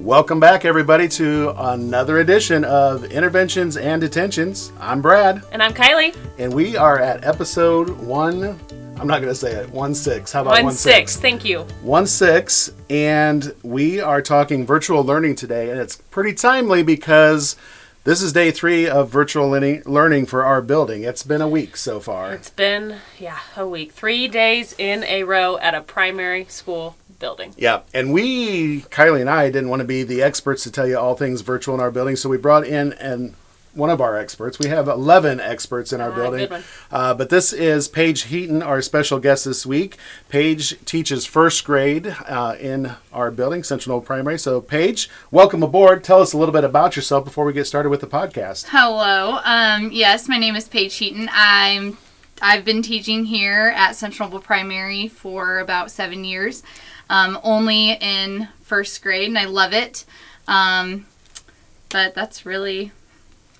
Welcome back, everybody, to another edition of Interventions and Detentions. I'm Brad. And I'm Kylie. And we are at episode 1. I'm not going to say it. 1-6. How about 1-6? Thank you. 1-6. And we are talking virtual learning today. And it's pretty timely because this is day 3 of virtual learning for our building. It's been a week so far. It's been, a week. 3 days in a row at a primary school building. Yeah, and Kylie and I, didn't want to be the experts to tell you all things virtual in our building, so we brought in one of our experts. We have 11 experts in our building. Good one. But this is Paige Heaton, our special guest this week. Paige teaches first grade in our building, Central Knoll Primary. So Paige, welcome aboard. Tell us a little bit about yourself before we get started with the podcast. Hello. Yes, my name is Paige Heaton. I've been teaching here at Central Knoll Primary for about 7 years. Only in first grade, and I love it. But that's really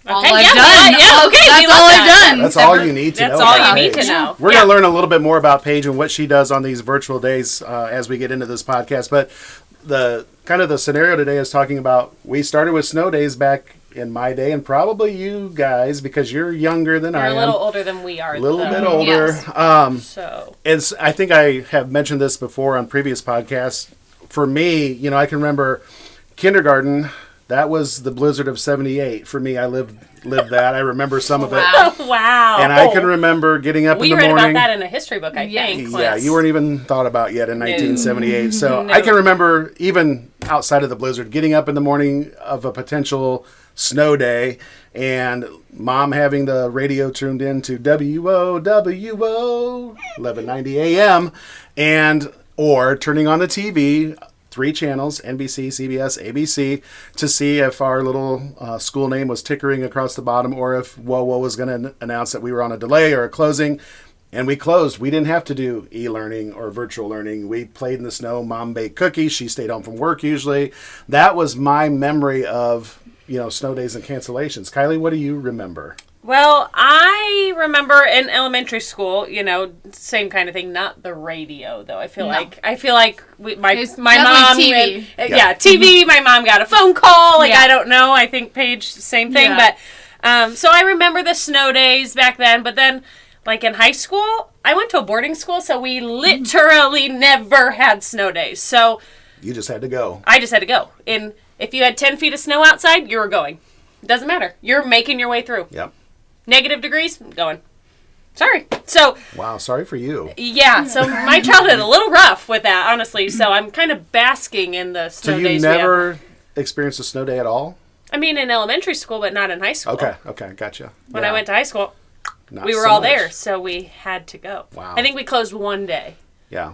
all I've done. That's all I've done. That's all you need to know. That's all you need to know. We're going to learn a little bit more about Paige and what she does on these virtual days as we get into this podcast. But the scenario today is talking about, we started with snow days back in my day, and probably you guys, because you're younger than I am. You're a little older than we are. A little bit older. Yes. I think I have mentioned this before on previous podcasts. For me, I can remember kindergarten. That was the blizzard of 78. For me, I lived that. I remember some of it. Wow. And I can remember getting up in the morning. We read about that in a history book, I think. Yeah, you weren't even thought about yet in 1978. So I can remember, even outside of the blizzard, getting up in the morning of a potential snow day and mom having the radio tuned in to WOWO 1190 AM or turning on the TV, 3 channels, NBC, CBS, ABC, to see if our little school name was tickering across the bottom or if WOWO was going to announce that we were on a delay or a closing. And we closed. We didn't have to do e-learning or virtual learning. We played in the snow. Mom baked cookies. She stayed home from work usually. That was my memory of snow days and cancellations. Kylie, what do you remember? Well, I remember in elementary school, same kind of thing. Not the radio, though. I feel like my mom. TV. TV. My mom got a phone call. I don't know. I think Paige, same thing. Yeah. But so I remember the snow days back then. But then, like in high school, I went to a boarding school, so we literally never had snow days. So you just had to go. I just had to go. If you had 10 feet of snow outside, you were going. It doesn't matter. You're making your way through. Yep. Negative degrees, going. Sorry. So. Wow, sorry for you. Yeah, so my childhood a little rough with that, honestly. So I'm kind of basking in the snow days. So you never experienced a snow day at all? I mean, in elementary school, but not in high school. Okay, gotcha. When I went to high school, we were all there, so we had to go. Wow. I think we closed one day. Yeah.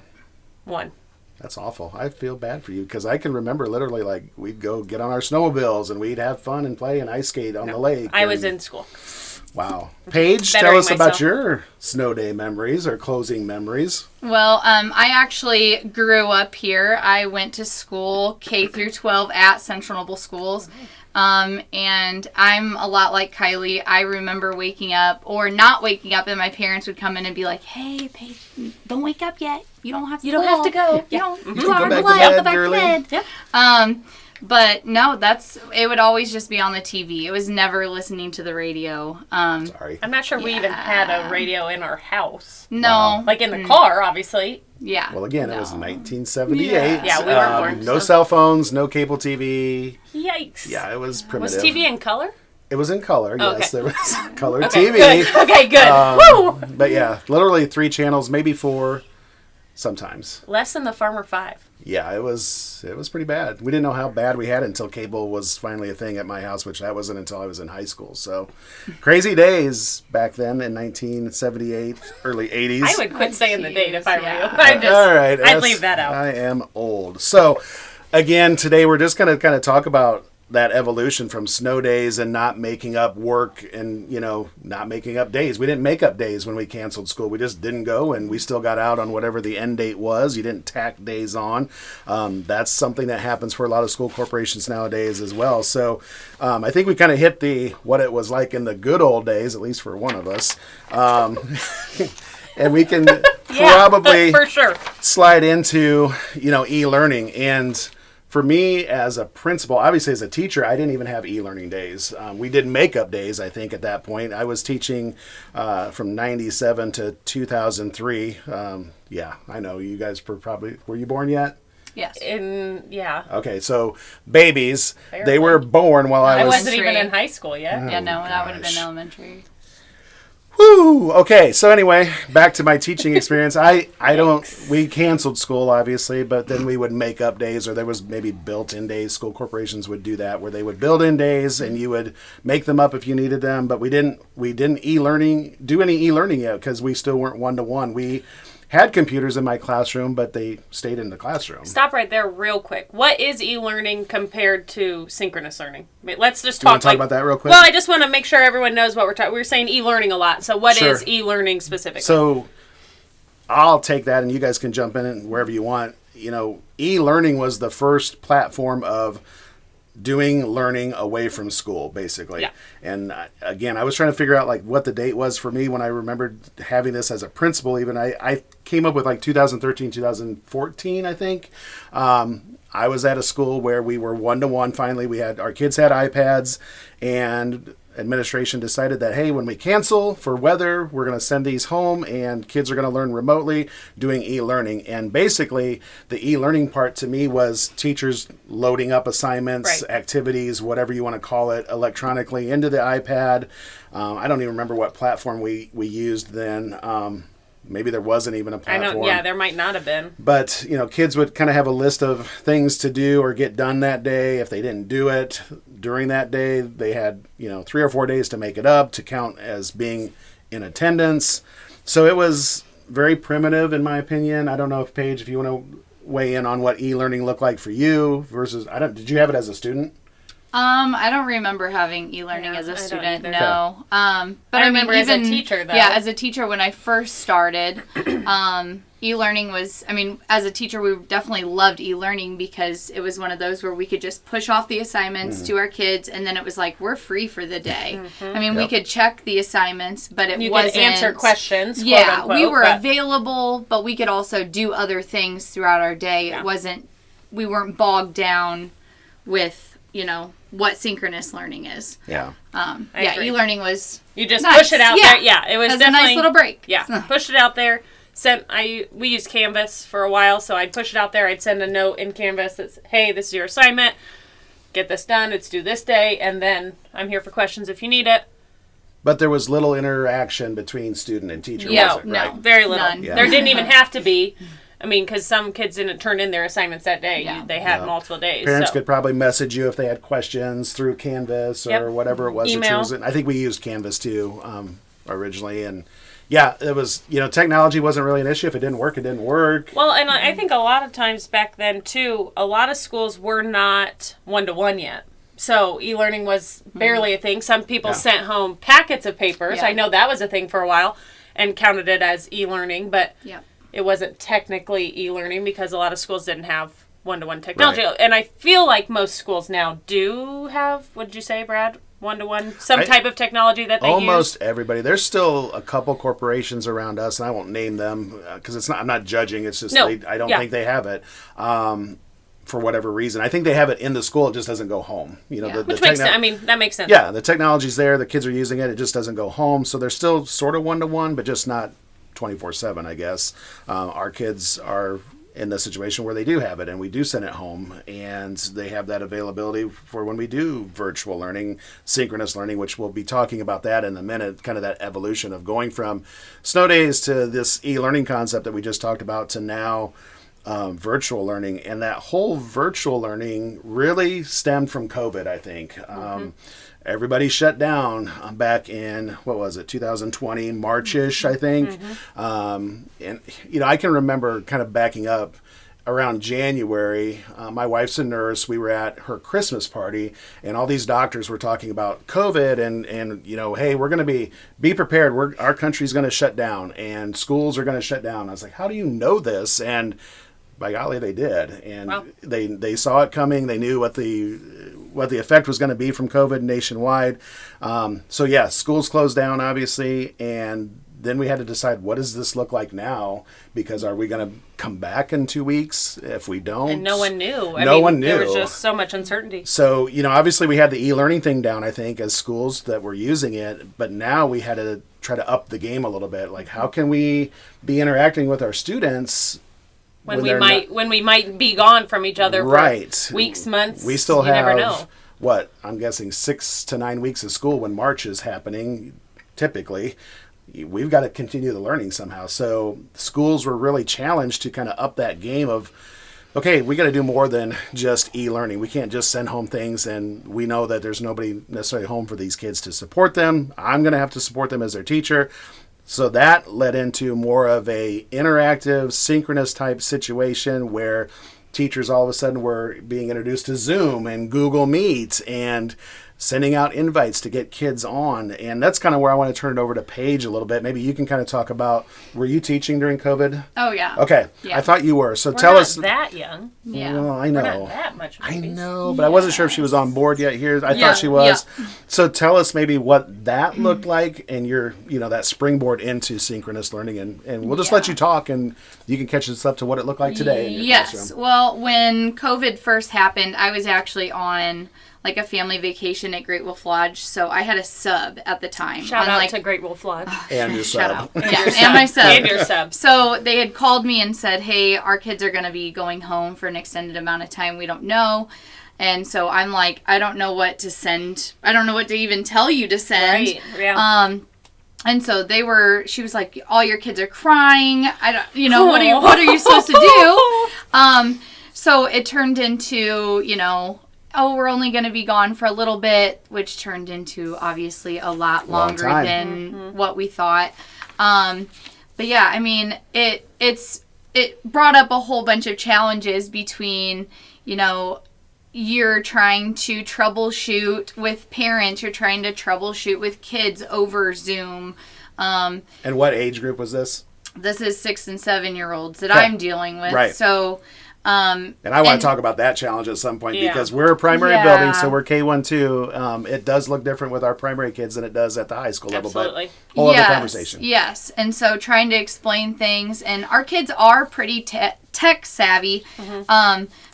One. That's awful. I feel bad for you because I can remember literally we'd go get on our snowmobiles and we'd have fun and play and ice skate on the lake. I was in school. Wow. Paige, tell us about your snow day memories or closing memories. Well, I actually grew up here. I went to school K through 12 at Central Knoll Schools. And I'm a lot like Kylie. I remember waking up or not waking up, and my parents would come in and be like, "Hey, Paige, don't wake up yet. You don't have to. You don't have to go. You don't. Go back to bed, girly." Yeah. But no, it would always just be on the TV. It was never listening to the radio. Sorry. I'm not sure we even had a radio in our house. No. Wow. Like in the car, obviously. Yeah. Well, again, it was 1978. Yeah, we weren't born. No cell phones, no cable TV. Yikes. Yeah, it was primitive. Was TV in color? It was in color, yes. Okay. There was color Okay, TV. Good. Okay, good. Woo! But yeah, literally 3 channels, maybe 4 sometimes. Less than the Farmer 5. Yeah, it was pretty bad. We didn't know how bad we had it until cable was finally a thing at my house, which that wasn't until I was in high school. So crazy days back then in 1978, early 80s. I would quit saying the date if I were you. All right. I'd leave that out. I am old. So again, today we're just going to kind of talk about that evolution from snow days and not making up work and, not making up days. We didn't make up days when we canceled school. We just didn't go, and we still got out on whatever the end date was. You didn't tack days on. That's something that happens for a lot of school corporations nowadays as well. So I think we kind of hit what it was like in the good old days, at least for one of us. And we can probably for sure slide into, e-learning. And for me as a principal, obviously as a teacher, I didn't even have e-learning days. We did makeup days, I think, at that point. I was teaching from 97 to 2003. Yeah, I know. You guys were you born yet? Yes. Yeah. Okay, so babies, Barely. they were born while I was... I wasn't even in high school yet. Yeah, no, gosh. that would have been elementary. Woo! Okay, so anyway, back to my teaching experience. We canceled school, obviously, but then we would make up days, or there was maybe built-in days. School corporations would do that, where they would build in days, and you would make them up if you needed them. But we didn't do any e-learning yet, because we still weren't one-to-one. We had computers in my classroom, but they stayed in the classroom. Stop right there real quick. What is e-learning compared to synchronous learning? I mean, let's just Do you want talk to talk about that real quick? Well, I just want to make sure everyone knows what we're talking. We're saying e-learning a lot. So what Sure. is e-learning specifically? So I'll take that, and you guys can jump in wherever you want. E-learning was the first platform of doing learning away from school, basically. Yeah. And again, I was trying to figure out what the date was for me when I remembered having this as a principal. Even I came up with 2013, 2014, I think. I was at a school where we were one-to-one. Finally, our kids had iPads, and administration decided that, hey, when we cancel for weather, we're going to send these home, and kids are going to learn remotely doing e-learning. And basically, the e-learning part to me was teachers loading up assignments, Right. activities, whatever you want to call it, electronically into the iPad. I don't even remember what platform we used then. Maybe there wasn't even a platform. there might not have been. But, kids would kind of have a list of things to do or get done that day. If they didn't do it during that day, they had, 3 or 4 days to make it up, to count as being in attendance. So it was very primitive, in my opinion. I don't know if, Paige, if you want to weigh in on what e-learning looked like for you versus, did you have it as a student? I don't remember having e-learning Yeah, as a I don't student, either. no. But I remember as a even, teacher, though. Yeah, as a teacher, when I first started, e-learning was, as a teacher, we definitely loved e-learning because it was one of those where we could just push off the assignments to our kids, and then it was like, we're free for the day. We Yep. could check the assignments, but it You wasn't... could answer questions, quote Yeah, unquote, we were but- available, but we could also do other things throughout our day. Yeah. We weren't bogged down with, what synchronous learning is. Yeah. I agree. E-learning was You just nice. push it out Yeah. there. Yeah, it was a definitely nice little break. Yeah, pushed it out there. We used Canvas for a while, so I'd push it out there. I'd send a note in Canvas that's, hey, this is your assignment. Get this done. It's due this day, and then I'm here for questions if you need it. But there was little interaction between student and teacher, Yeah, was it, right? very little. None. Yeah. There didn't even have to be. Because some kids didn't turn in their assignments that day. Yeah. They had Yeah. multiple days. Parents so. could probably message you if they had questions through Canvas or Yep. whatever it was that you Email. was in. I think we used Canvas too originally, and yeah, it was technology wasn't really an issue. If it didn't work, it didn't work. Well, and I think a lot of times back then too, a lot of schools were not one-to-one yet. So e-learning was barely a thing. Some people Yeah. sent home packets of papers. Yeah. I know that was a thing for a while and counted it as e-learning, but Yep. it wasn't technically e-learning because a lot of schools didn't have one-to-one technology. Right. And I feel like most schools now do have, what did you say, Brad? One-to-one, some type of technology that they use. Almost everybody. There's still a couple corporations around us, and I won't name them because I'm not judging. It's just No. I don't Yeah. think they have it. For whatever reason, I think they have it in the school. It just doesn't go home. Yeah. Which makes sense. That makes sense. Yeah, the technology's there. The kids are using it. It just doesn't go home. So they're still sort of one-to-one, but just not 24/7, I guess. Our kids are in the situation where they do have it, and we do send it home, and they have that availability for when we do virtual learning, synchronous learning, which we'll be talking about that in a minute, kind of that evolution of going from snow days to this e-learning concept that we just talked about to now virtual learning. And that whole virtual learning really stemmed from COVID, I think. Everybody shut down back in, 2020, March-ish, I think. And, I can remember kind of backing up around January. My wife's a nurse. We were at her Christmas party, and all these doctors were talking about COVID and hey, we're going to be prepared. Our country's going to shut down, and schools are going to shut down. I was like, how do you know this? And by golly, they did. And Wow. they saw it coming. They knew what the effect was going to be from COVID nationwide. So yeah, schools closed down, obviously, and then we had to decide, what does this look like now? Because are we going to come back in 2 weeks? If we don't, And no one knew. No one knew. There was just so much uncertainty. So, obviously we had the e-learning thing down, I think, as schools that were using it. But now we had to try to up the game a little bit. Like, how can we be interacting with our students when we might be gone from each other for weeks, months? We still you have, never know. what, I'm guessing 6 to 9 weeks of school when March is happening, typically. We've got to continue the learning somehow. So schools were really challenged to kind of up that game of, okay, we got to do more than just e-learning. We can't just send home things, and we know that there's nobody necessarily home for these kids to support them. I'm going to have to support them as their teacher. So that led into more of a interactive, synchronous type situation where teachers all of a sudden were being introduced to Zoom and Google Meet and sending out invites to get kids on. And that's kind of where I want to turn it over to Paige a little bit. Maybe you can kind of talk about, were you teaching during COVID? Oh, yeah. Okay. Yeah. I thought you were. So We're tell not us. that young. Yeah. Well, I know. We're not that much I babies. know, but I wasn't sure if she was on board yet here. I thought she was. Yeah. So tell us maybe what that looked like and your, that springboard into synchronous learning. And we'll just let you talk and you can catch us up to what it looked like today in your classroom. Well, when COVID first happened, I was actually on like a family vacation at Great Wolf Lodge, so I had a sub at the time. Shout out to Great Wolf Lodge. And your Shout sub. out. And my sub. And your sub. So they had called me and said, hey, our kids are going to be going home for an extended amount of time. We don't know. And so I'm like, I don't know what to send. I don't know what to even tell you to send. Right. Yeah. And so she was like, all your kids are crying. I don't, what are you supposed to do? So it turned into, we're only going to be gone for a little bit, which turned into obviously a lot longer than what we thought. But yeah, I mean, it brought up a whole bunch of challenges between, you're trying to troubleshoot with parents, you're trying to troubleshoot with kids over Zoom. And what age group was this? This is 6 and 7 year olds that I'm dealing with. Right. So, and I want to talk about that challenge at some point because we're a primary building, so we're K1 too. It does look different with our primary kids than it does at the high school level. Absolutely. But whole other conversation. Yes. And so trying to explain things, and our kids are pretty tech savvy,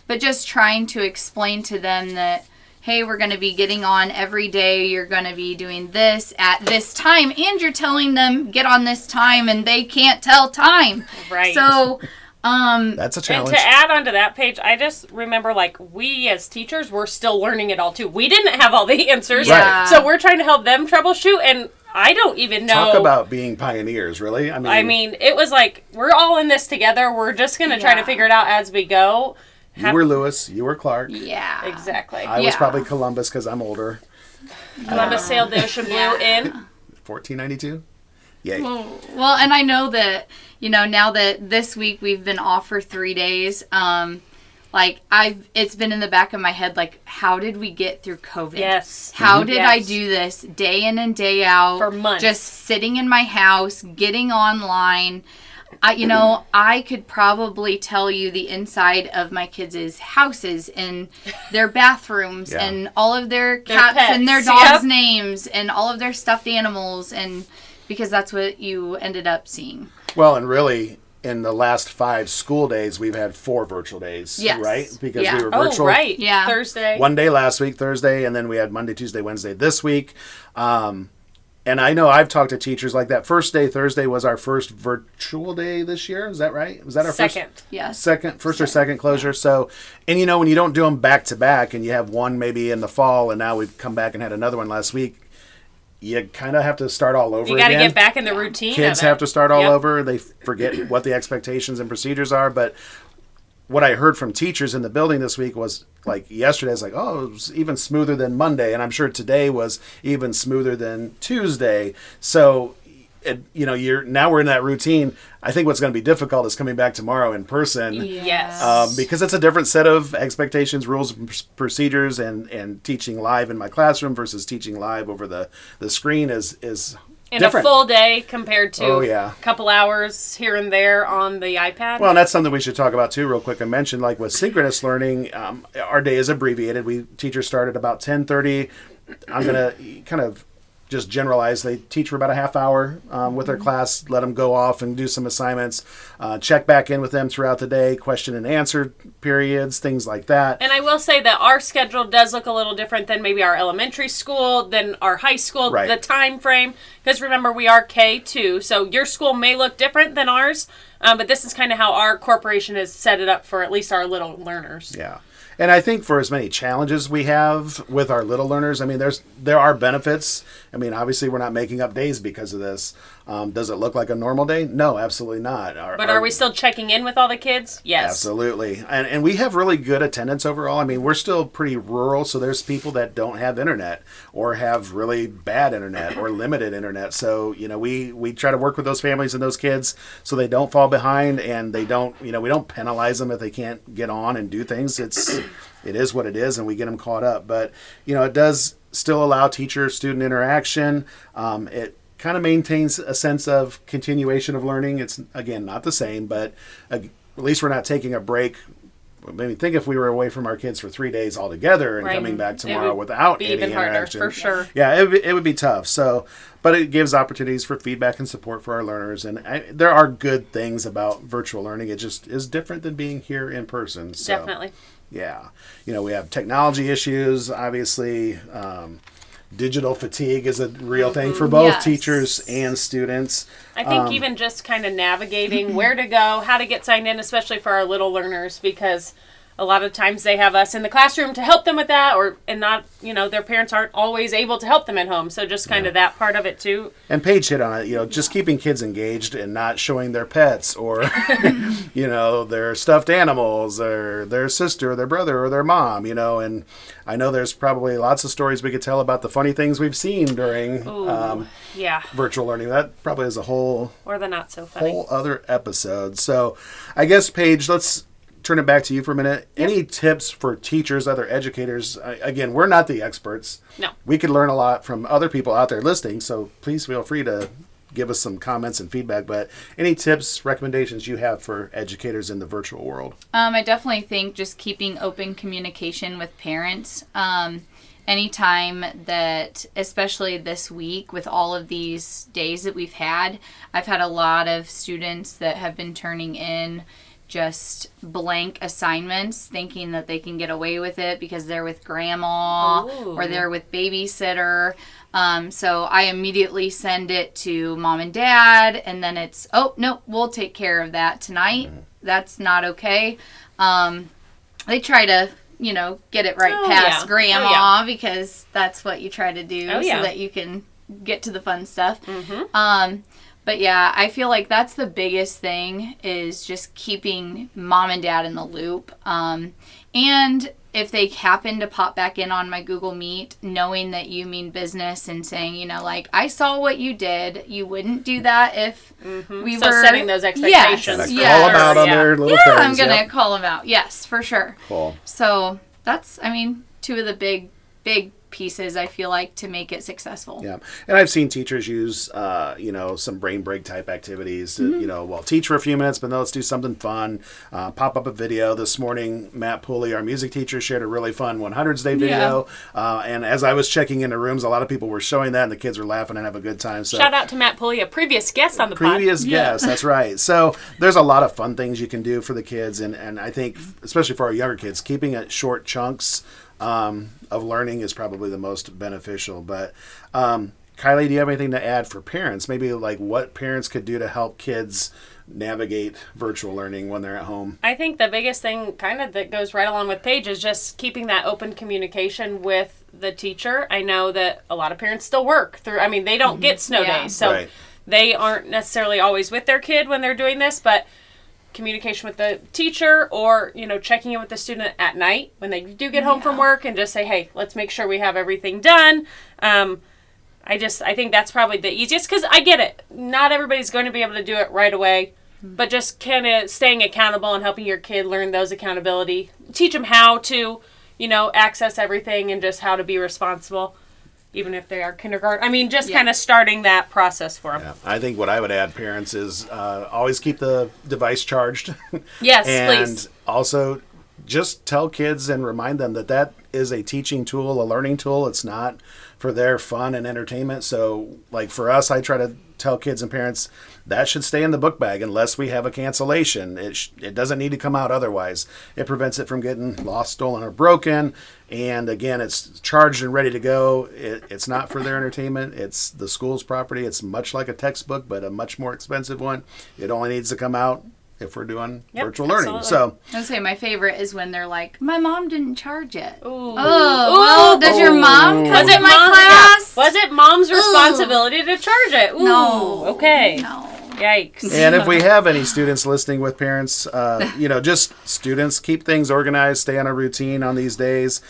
but just trying to explain to them that, hey, we're going to be getting on every day. You're going to be doing this at this time. And you're telling them, get on this time, and they can't tell time. Right. So, that's a challenge. And to add on to that, Paige, I just remember, we as teachers, we're still learning it all, too. We didn't have all the answers. Yeah. So we're trying to help them troubleshoot, and I don't even know. Talk about being pioneers, really. I mean, it was like, we're all in this together. We're just going to try to figure it out as we go. You were Lewis. You were Clark. Yeah. Exactly. I was probably Columbus because I'm older. Columbus sailed the ocean blue in 1492. Yay. Well, and I know that, now that this week we've been off for 3 days, it's been in the back of my head, how did we get through COVID? Yes. How did I do this day in and day out? For months. Just sitting in my house, getting online. I could probably tell you the inside of my kids' houses and their bathrooms and all of their cats pets, and their dogs' names and all of their stuffed animals, and because that's what you ended up seeing. Well, and really, in the last 5 school days, we've had 4 virtual days, right? Because we were virtual. Oh, right. Yeah. Thursday. One day last week, Thursday, and then we had Monday, Tuesday, Wednesday this week. And I know I've talked to teachers like that. First day, Thursday, was our first virtual day this year. Is that right? Was that our second? First? Yes. First or second closure. So, and when you don't do them back to back and you have one maybe in the fall and now we've come back and had another one last week, you kind of have to start all over again. You got to get back in the routine. Kids have to start all over. They forget what the expectations and procedures are. But what I heard from teachers in the building this week was yesterday, it's it was even smoother than Monday. And I'm sure today was even smoother than Tuesday. So, now we're in that routine. I think what's going to be difficult is coming back tomorrow in person. Yes. Because it's a different set of expectations, rules, and procedures, and teaching live in my classroom versus teaching live over the screen is in different. A full day compared to a couple hours here and there on the iPad. Well, and that's something we should talk about too real quick. I mentioned with synchronous learning, our day is abbreviated. Teachers start at about 10:30. I'm going to kind of just generalize. They teach for about a half hour with their class, let them go off and do some assignments, check back in with them throughout the day, question and answer periods, things like that. And I will say that our schedule does look a little different than maybe our elementary school, than our high school, Right. the time frame. Because remember, we are K2, so your school may look different than ours, but this is kind of how our corporation has set it up for at least our little learners. Yeah. And I think for as many challenges we have with our little learners, I mean, there are benefits. I mean, obviously, we're not making up days because of this. Does it look like a normal day? No, absolutely not. But are we still checking in with all the kids? Yes. Absolutely. And we have really good attendance overall. I mean, we're still pretty rural, so there's people that don't have internet or have really bad internet or limited internet. So, we try to work with those families and those kids so they don't fall behind, and they don't, we don't penalize them if they can't get on and do things. It is what it is, and we get them caught up. But, it does still allow teacher-student interaction. It kind of maintains a sense of continuation of learning. It's, again, not the same, but at least we're not taking a break. I mean, think if we were away from our kids for 3 days altogether and coming back tomorrow without any even harder, interaction. for sure. Yeah, it would be tough. So, but it gives opportunities for feedback and support for our learners. And there are good things about virtual learning. It just is different than being here in person. So, Definitely. yeah. We have technology issues, obviously. Digital fatigue is a real thing for both teachers and students. I think even just kind of navigating where to go, how to get signed in, especially for our little learners, because a lot of times they have us in the classroom to help them with that, and not, their parents aren't always able to help them at home. So just kind of that part of it too. And Paige hit on it, just keeping kids engaged and not showing their pets or, their stuffed animals or their sister or their brother or their mom, and I know there's probably lots of stories we could tell about the funny things we've seen during virtual learning. That probably is a whole other episode. So I guess, Paige, let's turn it back to you for a minute. Yep. Any tips for teachers, other educators? Again, we're not the experts. No. We could learn a lot from other people out there listening, so please feel free to give us some comments and feedback. But any tips, recommendations you have for educators in the virtual world? I definitely think just keeping open communication with parents. Anytime that, especially this week with all of these days that we've had, I've had a lot of students that have been turning in just blank assignments thinking that they can get away with it because they're with grandma or they're with babysitter. So I immediately send it to mom and dad, and then it's, oh, no, we'll take care of that tonight. That's not okay. They try to, get it right past grandma because that's what you try to do so that you can get to the fun stuff. But yeah, I feel like that's the biggest thing is just keeping mom and dad in the loop. And if they happen to pop back in on my Google Meet, knowing that you mean business and saying, I saw what you did. You wouldn't do that if we were setting those expectations. Yes. Call them out on their little things. I'm going to call them out. Yes, for sure. Cool. So that's, two of the big pieces I feel like to make it successful. Yeah. And I've seen teachers use some brain break type activities to, teach for a few minutes, but then let's do something fun. Pop up a video. This morning, Matt Pooley, our music teacher, shared a really fun 100s Day video. And as I was checking into rooms, a lot of people were showing that and the kids were laughing and having a good time. So shout out to Matt Pooley, a previous guest on the pod. Guest, that's right. So there's a lot of fun things you can do for the kids. And I think, especially for our younger kids, keeping it short chunks of learning is probably the most beneficial. But Kylie, do you have anything to add for parents? Maybe like what parents could do to help kids navigate virtual learning when they're at home? I think the biggest thing kind of that goes right along with Paige is just keeping that open communication with the teacher. I know that a lot of parents still work through, they don't get snow days, so they aren't necessarily always with their kid when they're doing this, but communication with the teacher or, checking in with the student at night when they do get home from work and just say, hey, let's make sure we have everything done. I think that's probably the easiest because I get it. Not everybody's going to be able to do it right away, but just kind of staying accountable and helping your kid learn those accountability. Teach them how to, access everything and just how to be responsible. Even if they are kindergarten. Kind of starting that process for them. Yeah. I think what I would add, parents, is always keep the device charged. Yes, and please. Also, just tell kids and remind them that is a teaching tool, a learning tool. It's not for their fun and entertainment. So, like for us, I try to tell kids and parents that should stay in the book bag unless we have a cancellation. It doesn't need to come out otherwise. It prevents it from getting lost, stolen, or broken. And again, it's charged and ready to go. It's not for their entertainment. It's the school's property. It's much like a textbook, but a much more expensive one. It only needs to come out if we're doing virtual learning. So I was say my favorite is when they're like, my mom didn't charge it. Ooh. Oh, well, does your mom come to my class? Was it mom's responsibility to charge it? Ooh. No. Okay. No. Yikes. And if we have any students listening with parents, just students, keep things organized, stay on a routine on these days.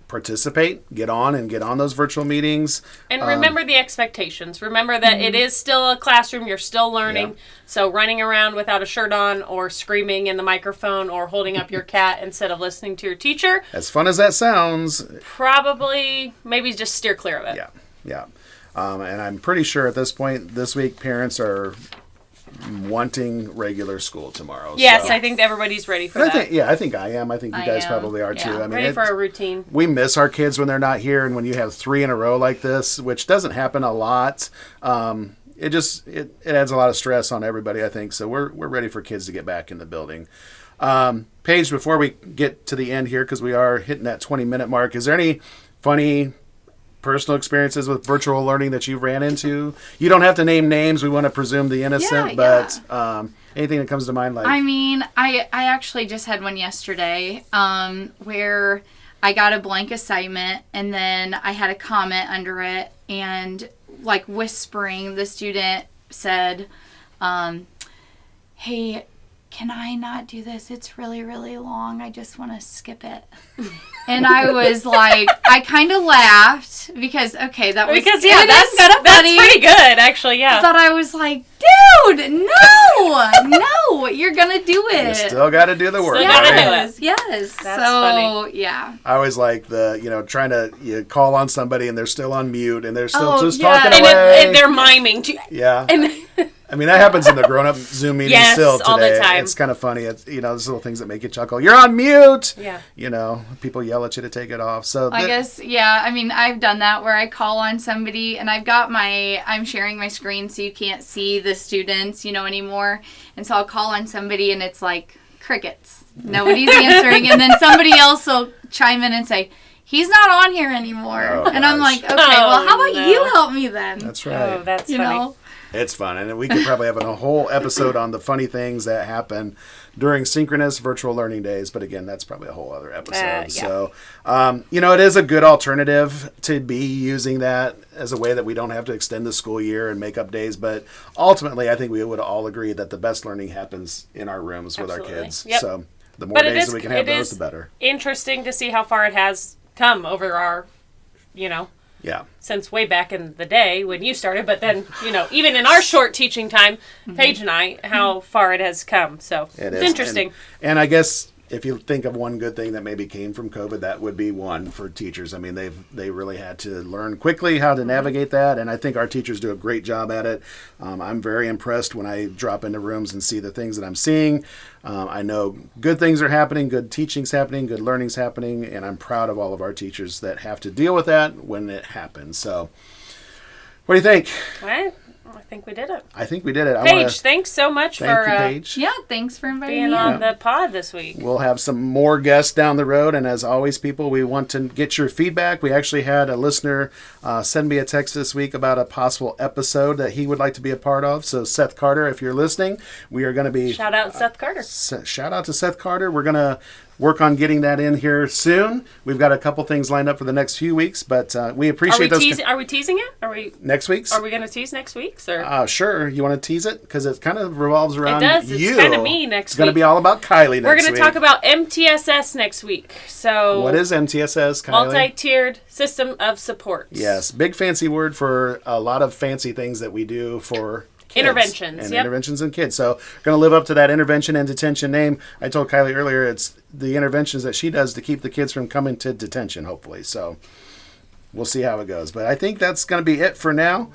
Participate, get on those virtual meetings. And remember the expectations. Remember that it is still a classroom. You're still learning. Yeah. So running around without a shirt on or screaming in the microphone or holding up your cat instead of listening to your teacher. As fun as that sounds. Probably, maybe just steer clear of it. Yeah. And I'm pretty sure at this point this week, parents are wanting regular school tomorrow. Yes, so. I think everybody's ready for And that. I think I am. I think you guys probably are too. I mean, ready for a routine. We miss our kids when they're not here, and when you have 3 in a row like this, which doesn't happen a lot, it adds a lot of stress on everybody, I think. So we're ready for kids to get back in the building. Paige, before we get to the end here, because we are hitting that 20-minute mark, is there any funny personal experiences with virtual learning that you've ran into? You don't have to name names. We want to presume the innocent, but anything that comes to mind? I mean, I actually just had one yesterday where I got a blank assignment and then I had a comment under it, and like whispering, the student said, hey, can I not do this? It's really, really long. I just want to skip it. And I was like, I kind of laughed because, that's kind of funny. That's pretty good, actually, yeah. But I was like, dude, no, you're going to do it. You still got to do the work. Still got to do it. Yes. That's funny. Yeah. I always like trying to call on somebody and they're still on mute and they're still talking and away. And they're miming. Yeah. I mean, that happens in the grown-up Zoom meetings still today. All the time. It's kind of funny. It's, those little things that make you chuckle. You're on mute! Yeah. People yell at you to take it off. So I guess, I mean, I've done that where I call on somebody and I'm sharing my screen so you can't see the students, anymore. And so I'll call on somebody and it's like crickets. Nobody's answering. And then somebody else will chime in and say, he's not on here anymore. And I'm like, okay, well, how about you help me then? That's right. Oh, that's funny. It's fun, and we could probably have a whole episode on the funny things that happen during synchronous virtual learning days. But again, that's probably a whole other episode. So, it is a good alternative to be using that as a way that we don't have to extend the school year and make up days. But ultimately, I think we would all agree that the best learning happens in our rooms with our kids. Yep. So the more days that we can have those, the better. Interesting to see how far it has come over our, since way back in the day when you started, but then, even in our short teaching time, Paige and I, how far it has come. So it's interesting. And I guess if you think of one good thing that maybe came from COVID, that would be one for teachers. I mean, they really had to learn quickly how to navigate that, and I think our teachers do a great job at it. I'm very impressed when I drop into rooms and see the things that I'm seeing. I know good things are happening, good teaching's happening, good learning's happening, and I'm proud of all of our teachers that have to deal with that when it happens. So, what do you think? I think we did it. Paige, thanks so much for Paige. Yeah, thanks for inviting being me on the pod this week. We'll have some more guests down the road, and as always, people, we want to get your feedback. We actually had a listener send me a text this week about a possible episode that he would like to be a part of. So, Seth Carter, if you're listening, we are going to be... Shout out Seth Carter. Shout out to Seth Carter. We're going to work on getting that in here soon. We've got a couple things lined up for the next few weeks, but we appreciate those. Are we teasing it? Next week's? Are we going to tease next week's? Or? Sure. You want to tease it? Because it kind of revolves around you. It does. It's kind of me next week. It's going to be all about Kylie next week. We're going to talk about MTSS next week. So what is MTSS, Kylie? Multi-tiered system of support. Yes. Big fancy word for a lot of fancy things that we do for kids. Interventions. Interventions in kids. So going to live up to that intervention and detention name. I told Kylie earlier it's the interventions that she does to keep the kids from coming to detention, hopefully. So we'll see how it goes. But I think that's going to be it for now.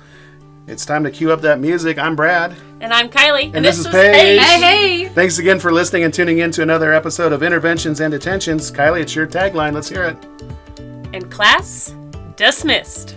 It's time to cue up that music. I'm Brad. And I'm Kylie. And this is was Paige. Hey! Thanks again for listening and tuning in to another episode of Interventions and Detentions. Kylie, it's your tagline. Let's hear it. And class dismissed.